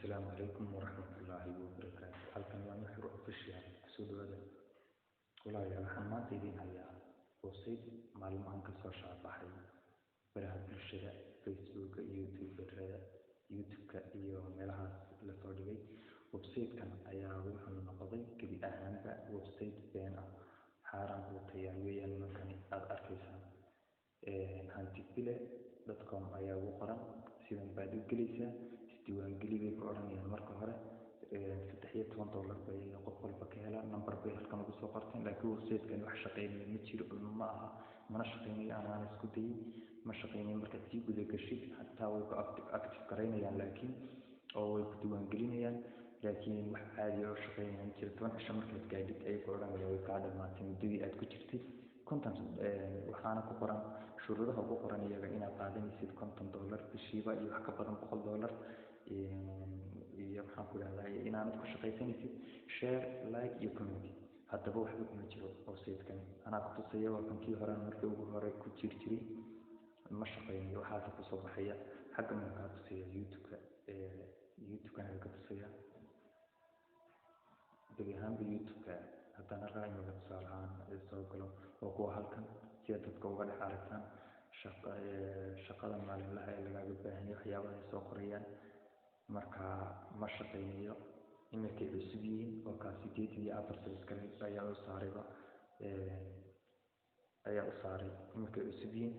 السلام عليكم ورحمة الله وبركاته. halkan waa Nuxur Official soo dhawaada. Walaalayaal waxaan maanta idin hayaa website maalmahan ka soo shaabaxay baraha bulshada Facebook iyo YouTube-ka iyo meelahaas la soo dhigay. Website-kan ayaa wuxuu noqday gebi ahaanba website been ah, xaaraan oo tayaal weeyaan markan aad arkaysaan. hantibile.com ayaa ugu qoran sidan baad u gelaysaa diiwaangeli bay ku oranayaan marka hore $13 bay qof walba ka helaa number bay halkan ugu soo qorteen laakiin website-kan wax shaqeynaya ma jiro ma aha mana shaqeynayo aan isku dayay ma shaqeynayo marka si guud ah gashid hatta way ku active gareynayaan laakiin oo way ku diiwaangelinayaan laakiin wax caadi oo shaqeynaya ma jiro 10 cisho markaad gaadhid ay ku oranayaan way ka dhamaatay muddadii aad ku jirtay content waxaana ku qoran shuruudaha ugu qoran iyaga inaad qaadanaysid $50 bishiiba iyo wax ka badan $100 iyo maxaan ku raadayay inaanad ku shaqaysanaysid share like iyo comment haddaba waxba kuma jiro website-kan anaa ku tusaya waa kankii hore markii ugu hore ku jiray ma shaqeynayo waxaas ku soo baxaya xagga markaa tusaya YouTube-ka aan ka tusaya deegaanka YouTube-ka haddana raayma tusaalahaan soo galo oo kuwa halkan si aad dadka uga dhex aragtaan shaqada maalinlaha ee lagaaga baahan yahay waxyaabaha ay soo qorayaan marka ma shaqeynayo imarkay cusub yihiin oo ka 84 subscribe ayaa u saaray imarkay cusub yihiin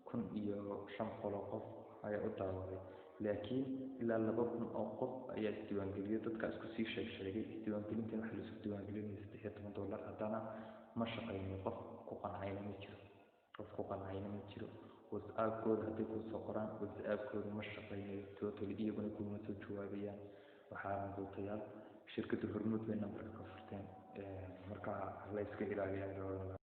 1500 qof ayaa u daawaday laakiin ilaa 2000 oo qof ayaa isdiiwaangeliyay dadka isku sii sheegay isdiiwaangelintan waxa la isku diiwaangelinayay $13 haddana ma shaqeynayo qof ku qancayna ma jiro WhatsApp-kooda hadday ku soo qoraan WhatsApp-kooda ma shaqeynayo totally iyaguna kuma soo jawaabayaan waxaan gootayaal shirkadda Hormuud bay number ka furteen marka la iska ilaaliyaa